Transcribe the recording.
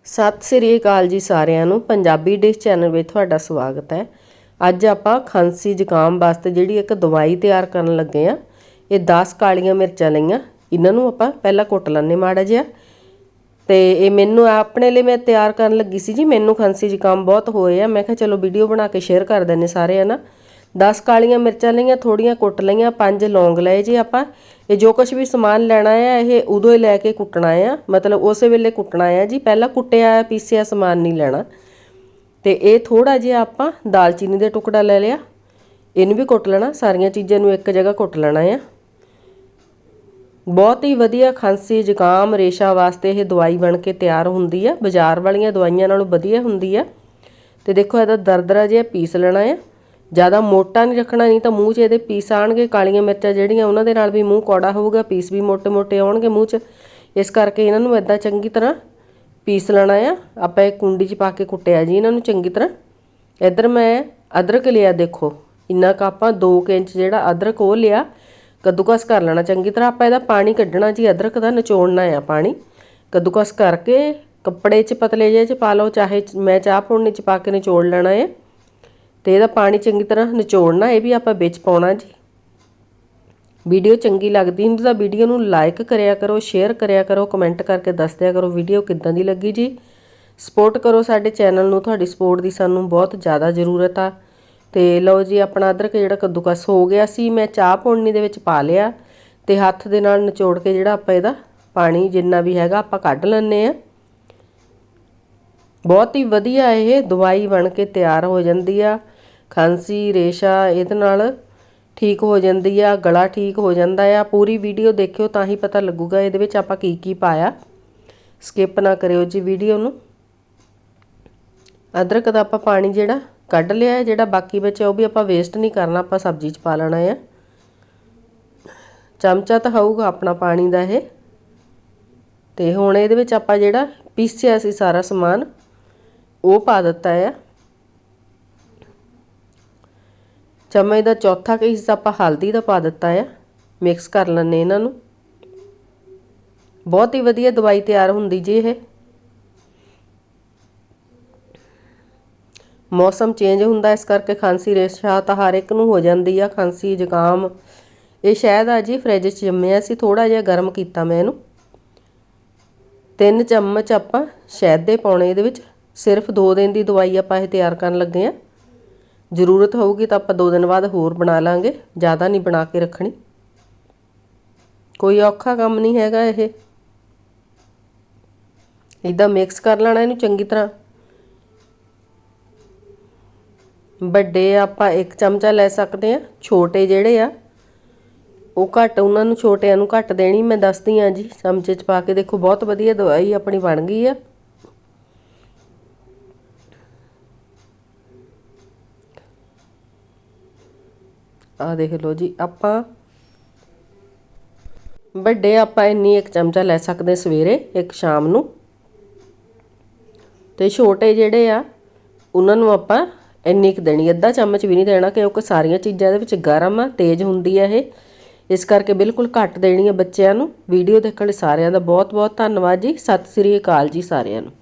ਸਤਿ ਸ੍ਰੀ ਅਕਾਲ ਜੀ ਸਾਰਿਆਂ ਨੂੰ। ਪੰਜਾਬੀ ਡਿਸ਼ ਚੈਨਲ ਵਿੱਚ ਤੁਹਾਡਾ ਸਵਾਗਤ ਹੈ। ਅੱਜ ਆਪਾਂ ਖਾਂਸੀ ਜ਼ੁਕਾਮ ਵਾਸਤੇ ਜਿਹੜੀ ਇੱਕ ਦਵਾਈ ਤਿਆਰ ਕਰਨ ਲੱਗੇ ਆ। ਇਹ 10 ਕਾਲੀਆਂ ਮਿਰਚਾਂ ਲਈਆਂ, ਇਹਨਾਂ ਨੂੰ ਆਪਾਂ ਪਹਿਲਾਂ ਕੁੱਟ ਲੈਣੇ ਮਾੜਾ ਜਿਹਾ। ਤੇ ਇਹ ਮੈਨੂੰ ਆਪਣੇ ਲਈ ਮੈਂ ਤਿਆਰ ਕਰਨ ਲੱਗੀ ਸੀ ਜੀ। ਮੈਨੂੰ ਖਾਂਸੀ ਜ਼ੁਕਾਮ ਬਹੁਤ ਹੋਏ ਆ, ਮੈਂ ਕਿਹਾ ਚਲੋ ਵੀਡੀਓ ਬਣਾ ਕੇ ਸ਼ੇਅਰ ਕਰ ਦਿੰਦੇ ਸਾਰਿਆਂ ਨਾਲ। 10 ਕਾਲੀਆਂ ਮਿਰਚਾਂ ਲਈਆਂ, ਥੋੜੀਆਂ ਕੁੱਟ ਲਈਆਂ, 5 ਲੌਂਗ ਲਏ ਜੀ ਆਪਾਂ। ਇਹ ਜੋ ਕੁਛ ਵੀ ਸਮਾਨ ਲੈਣਾ ਆ ਇਹ ਉਦੋਂ ਹੀ ਲੈ ਕੇ ਕੁੱਟਣਾ ਆ, ਮਤਲਬ ਉਸੇ ਵੇਲੇ ਕੁੱਟਣਾ ਆ ਜੀ। ਪਹਿਲਾਂ ਕੁੱਟਿਆ ਪੀਸਿਆ ਸਮਾਨ ਨਹੀਂ ਲੈਣਾ। ਤੇ ਇਹ ਥੋੜਾ ਜਿਹਾ ਆਪਾਂ ਦਾਲਚੀਨੀ ਦਾ ਟੁਕੜਾ ਲੈ ਲਿਆ, ਇਹਨੂੰ ਵੀ ਕੁੱਟ ਲੈਣਾ। ਸਾਰੀਆਂ ਚੀਜ਼ਾਂ ਨੂੰ ਇੱਕ ਜਗ੍ਹਾ ਕੁੱਟ ਲੈਣਾ ਆ। ਬਹੁਤ ਹੀ ਵਧੀਆ ਖਾਂਸੀ ਜ਼ੁਕਾਮ ਰੇਸ਼ਾ ਵਾਸਤੇ ਇਹ ਦਵਾਈ ਬਣ ਕੇ ਤਿਆਰ ਹੁੰਦੀ ਆ। ਬਾਜ਼ਾਰ ਵਾਲੀਆਂ ਦਵਾਈਆਂ ਨਾਲੋਂ ਵਧੀਆ ਹੁੰਦੀ ਆ। ਤੇ ਦੇਖੋ ਇਹਦਾ ਦਰਦਰਾ ਜਿਹਾ ਪੀਸ ਲੈਣਾ ਆ। ज़्यादा मोटा नहीं रखना, नहीं तो मूँह च ये पीस आएंगे। कालियां मिर्चां जिहड़ियां उन्हां दे नाल भी मूँह कौड़ा होगा, पीस भी मोटे मोटे आउणगे मूँह च। इस करके इन्हां नूं इदां चंगी तरह पीस लेना आ। आपां एक कुंडी च पा के कुट्टिया जी इन्हां नूं चंगी तरह। इधर मैं अदरक लिया, देखो इन्ना क आपां 2 इंच जिहड़ा अदरक वो लिया, कद्दूकस कर लेना चंगी तरह। आपां इहदा पानी कड्ढना जी, अदरक दा निचोड़ना आ पानी। कद्दूकस करके कपड़े च पतले जे च पा लो, चाहे मैं चाह पुड़नी च पा के निचोड़ लेना है। तो यदा पानी चंगी तरह निचोड़ना, ये भी आप बिच पाउणा जी। वीडियो चंगी लगती हुंदी तां वीडियो नूं लाइक करिया करो, शेयर करिया करो, कमेंट करके दस दिया करो वीडियो किद्दां दी लगी जी। सपोर्ट करो साडे चैनल नूं, तुहाडी सपोर्ट दी सानूं बहुत ज़्यादा जरूरत आ। तो लो जी अपना अदरक जिहड़ा कद्दूकस हो गया सी, मैं चाह पुड़नी दे विच पा लिया। तो हत्थ दे नाल निचोड़ के जिहड़ा आपां इहदा पानी जिन्ना भी हैगा आपां कढ लैंदे आ। बहुत ही वधिया ये दवाई बन के तैयार हो जाती आ। खांसी रेशा इहदे नाल ठीक हो जाती आ, गला ठीक हो जाता है। पूरी वीडियो देखियो तां ही पता लगूगा इहदे विच आपां की पाया। स्किप ना करियो जी वीडियो नूं। अदरक दा आपां पानी जिहड़ा कढ लिया है, जिहड़ा बाकी बचे वो भी आपां वेस्ट नहीं करना, आपां सब्जी च पा लेना है। चमचा तां होऊगा अपना पानी दा ये। ते हुण इहदे विच आपां जिहड़ा पीसिया सी सारा समान वो पा दिता है। चम्मच का चौथा का हिस्सा आपां हल्दी का पा दिता है। मिक्स कर लैने इन्हां नूं। बहुत ही वधिया दवाई तैयार हुंदी जी। ये मौसम चेंज हुंदा, इस करके खांसी रेशा तां हर एक नूं हो जाती है। खांसी जुकाम ये शहद आ जी, फ्रिज च जम्मिया सी, थोड़ा जिहा गर्म कीता मैं इहनूं। 3 चम्मच आपां शहद दे पाउणे इहदे विच। सिर्फ 2 दिन की दवाई आपां इह तैयार करन लगे आ। जरूरत होगी तो आप 2 दिन बाद होर बना लांगे, ज़्यादा नहीं बना के रखनी। कोई औखा काम नहीं हैगा। ये इदां मिक्स कर लेना इनू चंगी तरह। बड़े आपां 1 चमचा ले सकते हैं, छोटे जिहड़े आ वो घट, उन्हां नूं छोटिਆਂ नूं घट देनी। मैं दसदी हाँ जी चमचे च पा के। देखो बहुत वधिया दवाई अपनी बन गई है। आ देख लो जी, आपां बड़े आपां इन्नी 1 चमचा ले सकते सवेरे, 1 शाम नूं। ते छोटे जिहड़े आ उन्हां नूं आपां इन्नी क देनी, अद्धा चम्मच भी नहीं देना, क्योंकि सारियां चीज़ां इहदे विच गरम आ, तेज़ हुंदी है ये। इस करके बिल्कुल घट देनी है बच्चों नूं। वीडियो देखण लई सारियां दा बहुत बहुत धन्नवाद जी। सत श्री अकाल जी सारियां नूं।